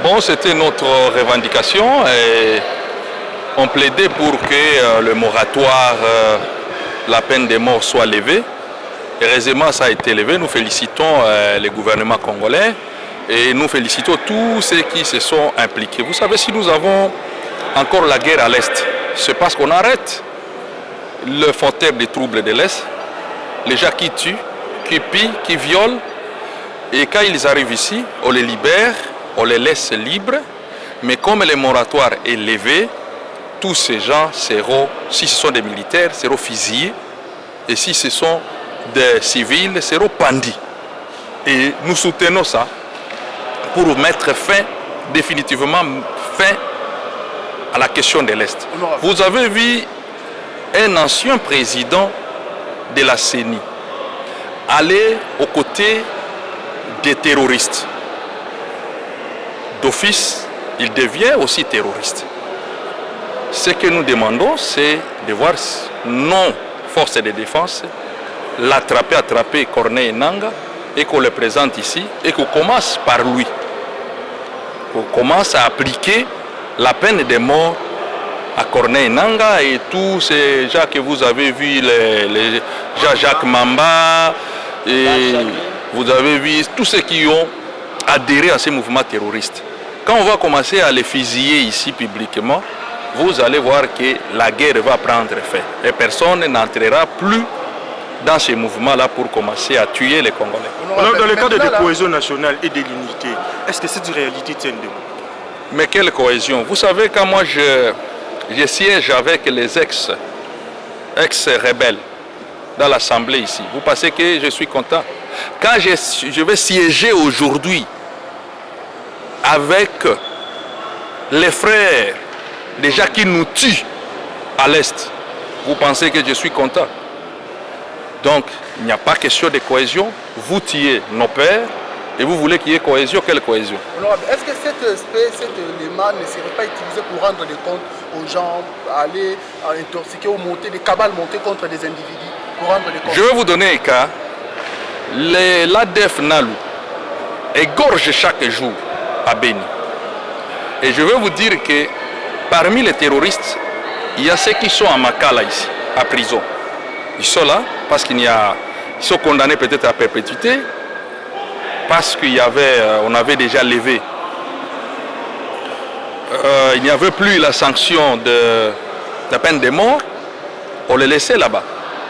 Bon, c'était notre revendication et on plaidait pour que le moratoire, la peine de mort soit levée. Heureusement, ça a été levé. Nous félicitons le gouvernement congolais et nous félicitons tous ceux qui se sont impliqués. Vous savez, si nous avons encore la guerre à l'Est, c'est parce qu'on arrête le fauteuil des troubles de l'Est, les gens qui tuent, qui pillent, qui violent. Et quand ils arrivent ici, on les libère, on les laisse libres. Mais comme le moratoire est levé, tous ces gens seront, si ce sont des militaires, seront fusillés. Et si ce sont des civils, seront pendus. Et nous soutenons ça pour mettre fin, définitivement fin à la question de l'Est. Vous avez vu un ancien président de la CENI aller aux côtés des terroristes. D'office, il devient aussi terroriste. Ce que nous demandons, c'est de voir nos forces de défense attraper Corneille Nangaa et qu'on le présente ici et qu'on commence par lui. Qu'on commence à appliquer la peine de mort à Corneille Nangaa et tous ces gens que vous avez vus, les Jean-Jacques Mamba, et vous avez vu tous ceux qui ont adhéré à ces mouvements terroristes. Quand on va commencer à les fusiller ici publiquement, vous allez voir que la guerre va prendre fin. Et personne n'entrera plus dans ces mouvements-là pour commencer à tuer les Congolais. Alors, dans le cadre de cohésion nationale et de l'unité, est-ce que cette réalité tient debout? Mais quelle cohésion? Vous savez, quand moi je siège avec les ex-rebelles dans l'Assemblée ici, vous pensez que je suis content? Quand je vais siéger aujourd'hui avec les frères, les gens qui nous tuent à l'Est, vous pensez que je suis content? Donc, il n'y a pas question de cohésion. Vous tuez nos pères et vous voulez qu'il y ait cohésion. Quelle cohésion? Est-ce que cet élément ne serait pas utilisé pour rendre des comptes aux gens, aller intoxiquer ou monter des cabales montées contre des individus pour rendre des comptes? Je vais vous donner un cas. L'ADF Nalu égorge chaque jour à Béni. Et je vais vous dire que parmi les terroristes, il y a ceux qui sont à Makala ici, à prison. Ils sont là parce ils sont condamnés peut-être à perpétuité, parce qu'on avait déjà levé. Il n'y avait plus la sanction de la peine de mort, on les laissait là-bas.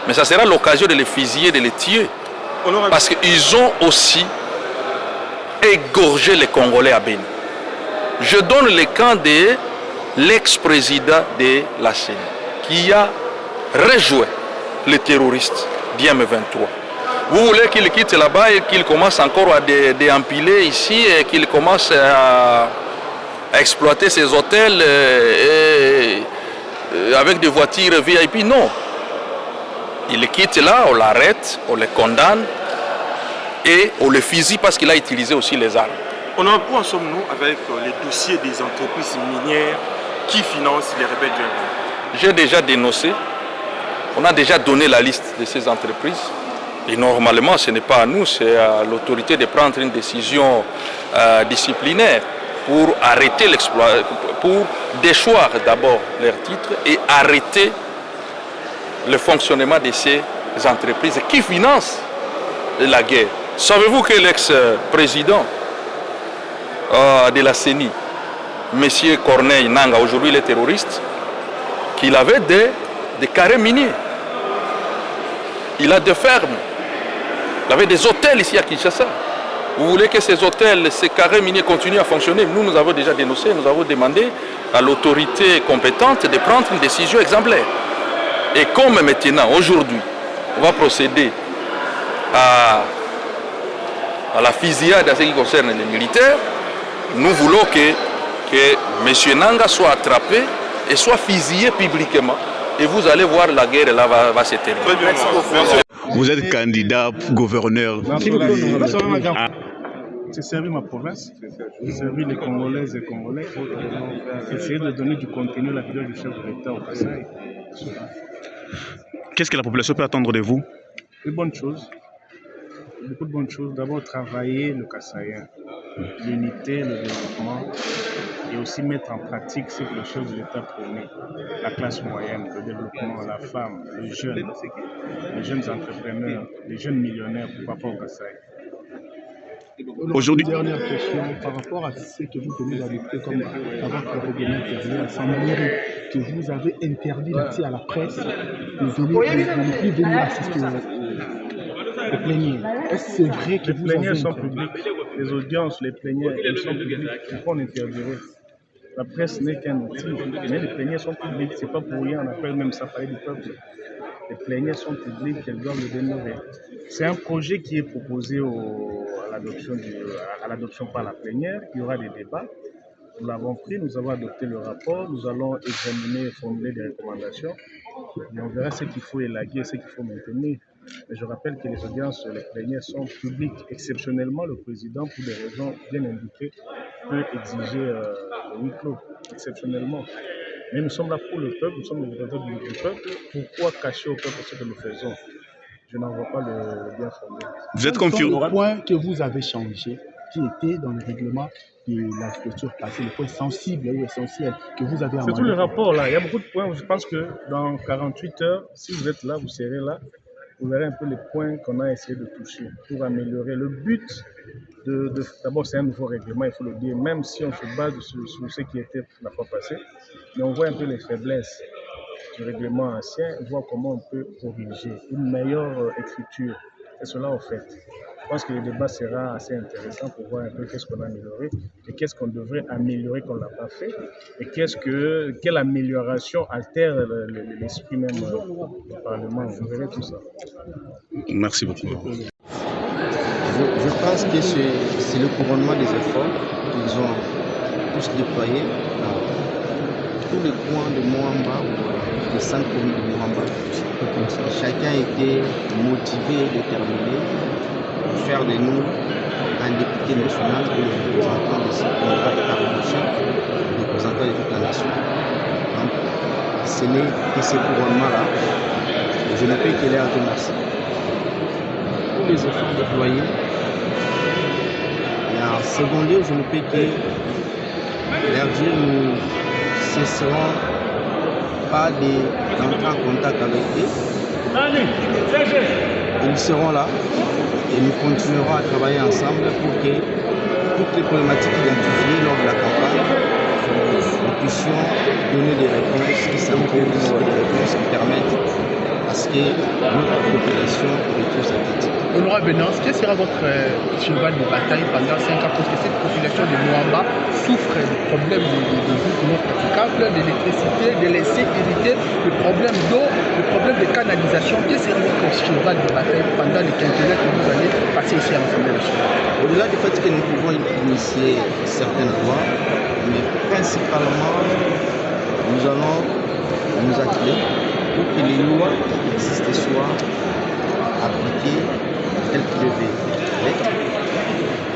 Mais ça sera l'occasion de les fusiller, de les tuer. Parce qu'ils ont aussi égorgé les Congolais à Béni. Je donne le cas de l'ex-président de la CENI, qui a rejoint les terroristes d'IM23. Vous voulez qu'il quitte là-bas et qu'il commence encore à déempiler ici et qu'il commence à exploiter ces hôtels avec des voitures VIP? Non. Il quitte là, on l'arrête, on le condamne et on le fusille parce qu'il a utilisé aussi les armes. Où en sommes-nous avec les dossiers des entreprises minières qui financent les rebelles du M23? J'ai déjà dénoncé. On a déjà donné la liste de ces entreprises. Et normalement, ce n'est pas à nous, c'est à l'autorité de prendre une décision disciplinaire pour arrêter l'exploit, pour déchoir d'abord leurs titres et arrêter le fonctionnement de ces entreprises qui financent la guerre. Savez-vous que l'ex-président de la CENI, M. Corneille Nangaa, aujourd'hui les terroristes, qu'il avait des carrés miniers. Il a des fermes. Il avait des hôtels ici à Kinshasa. Vous voulez que ces hôtels, ces carrés miniers continuent à fonctionner? Nous avons déjà dénoncé, nous avons demandé à l'autorité compétente de prendre une décision exemplaire. Et comme maintenant, aujourd'hui, on va procéder à la fusillade en ce qui concerne les militaires, nous voulons que M. Nangaa soit attrapé et soit fusillé publiquement. Et vous allez voir, la guerre là va se terminer. Vous êtes candidat gouverneur. J'ai servi ma province, j'ai servi les Congolaises et Congolais, essayer de donner du contenu à la vidéo du chef de l'État au Kasaï. Qu'est-ce que la population peut attendre de vous? De bonnes choses, beaucoup de bonnes choses. D'abord, travailler le Kassaïen, l'unité, le développement et aussi mettre en pratique ce que le chef de l'État promet. La classe moyenne, le développement, la femme, les jeunes entrepreneurs, les jeunes millionnaires, pourquoi pas au Kasaï. Aujourd'hui, Dernière question par rapport à ce que vous venez d'adopter comme avant que le règlement intérieur, ça mérite que vous avez interdit l'accès à la presse, de ne plus venir assister aux plénières. Est-ce que c'est vrai que Les vous plénières avez sont interdit? publiques, les audiences, les plénières, elles sont publiques. Pourquoi on interdirait? La presse n'est qu'un outil, mais les plénières sont publiques. C'est pas pour rien, on appelle même ça palais du peuple. Les plénières sont publiques, elles doivent le demeurer. C'est un projet qui est proposé à l'adoption par la plénière. Il y aura des débats. Nous l'avons pris, nous avons adopté le rapport, nous allons examiner et formuler des recommandations. Et on verra ce qu'il faut élaguer et ce qu'il faut maintenir. Mais je rappelle que les audiences sur les plénières sont publiques. Exceptionnellement, le président, pour des raisons bien indiquées, peut exiger le huis clos, exceptionnellement. Mais nous sommes là pour le peuple, nous sommes les représentants du peuple. Pourquoi cacher au peuple ce que nous faisons? Je n'en vois pas le bien fondé. vous êtes confirmé. Le point que vous avez changé, qui était dans le règlement de la structure passée, le point sensible ou essentiel que vous avez C'est amendé. tout le rapport là. Il y a beaucoup de points. Je pense que dans 48 heures, si vous êtes là, vous serez là. Vous verrez un peu les points qu'on a essayé de toucher pour améliorer. Le but, d'abord, c'est un nouveau règlement, il faut le dire, même si on se base sur ce qui était la fois passée, mais on voit un peu les faiblesses du règlement ancien, et voir comment on peut corriger une meilleure écriture. Et cela, en fait. Je pense que le débat sera assez intéressant pour voir un peu qu'est-ce qu'on a amélioré et qu'est-ce qu'on devrait améliorer qu'on n'a pas fait et quelle amélioration altère l'esprit même du Parlement. Vous verrez tout ça. Merci beaucoup. Je pense que c'est le couronnement des efforts qu'ils ont tous déployés dans tous les coins de Moamba ou des 5 communes de Moamba. Chacun était motivé et déterminé pour faire de nous un député national ou le représentant de ce qu'on va rapprocher, le représentant de toute la nation. Donc, ce n'est que ces couronnements-là. Je ne peux que leur dire merci. Tous les efforts déployés. Et en secondaire, je ne peux que leur dire nous ne cesserons pas d'entrer en contact avec eux. Ils seront là et nous continuerons à travailler ensemble pour que toutes les problématiques identifiées lors de la campagne, nous puissions donner des réponses qui s'imposent, des réponses qui permettent à ce que notre population retrouve sa tête. Honorable Benance, quel sera votre cheval de bataille pendant 5 ans? Parce que cette population de Moamba souffre du problème de routes non praticables, d'électricité, de l'insécurité, le problème d'eau, le problème de canalisation. Quel sera votre cheval de bataille pendant les quinquennats que vous allez passer ici à l'Assemblée nationale? Au-delà du fait que nous pouvons initier certaines lois, mais principalement, nous allons nous atteler pour que les lois qui existent soient appliquées telles qu'elles devaient être.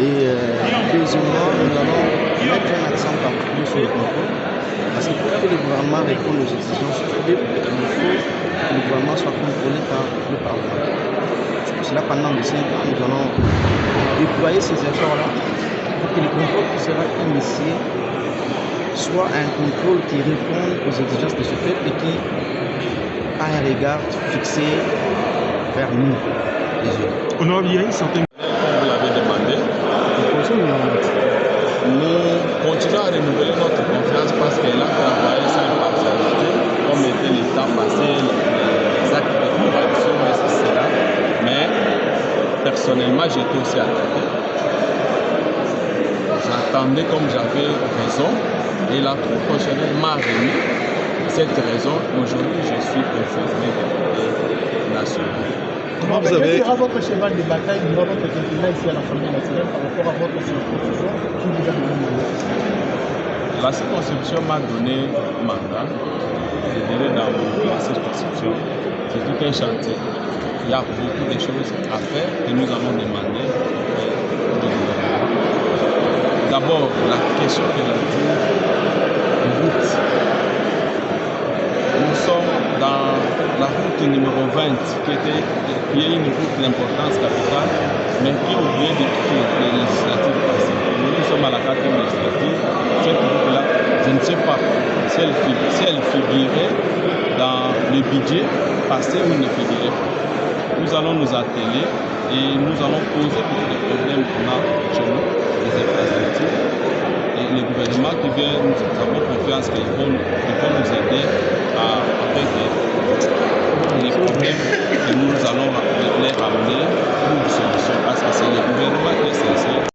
Et deuxièmement, nous allons mettre un accent particulier sur le contrôle, parce que pour que le gouvernement réponde aux exigences du peuple, il faut que le gouvernement soit contrôlé par le Parlement. C'est cela, pendant les 5 ans, nous allons déployer ces efforts-là pour que le contrôle qui sera initié soit un contrôle qui réponde aux exigences de ce peuple et qui a un regard fixé vers nous, les autres. Honorable, il y a une certaine... Comme vous l'avez demandé, nous continuons à renouveler notre confiance parce qu'elle a travaillé sans impartialité, comme était l'état passé, les actes de corruption, etc. Mais personnellement, j'étais aussi attaqué. J'attendais comme j'avais raison et la Cour constitutionnelle m'a remis cette raison. Aujourd'hui, je suis confirmé député national. Comment vous avez... Quel sera votre cheval de bataille durant votre quinquennat ici à l'Assemblée nationale par rapport à votre circonscription qui vous a donné mandat? La circonscription m'a donné mandat. Je dirais dans la circonscription, c'est tout un chantier. Il y a beaucoup de choses à faire que nous allons demander au gouvernement. D'abord, la question de la route. Nous sommes dans la route numéro 20, qui est une route d'importance capitale, mais qui est oubliée depuis les législatives passées. sommes à la 4e législature. Cette route-là, je ne sais pas si elle figurait dans le budget passé ou ne figurait pas. Nous allons nous atteler et nous allons poser tous les problèmes qu'on a chez nous, les infrastructures. Et le gouvernement qui vient, nous avons confiance qu'ils vont nous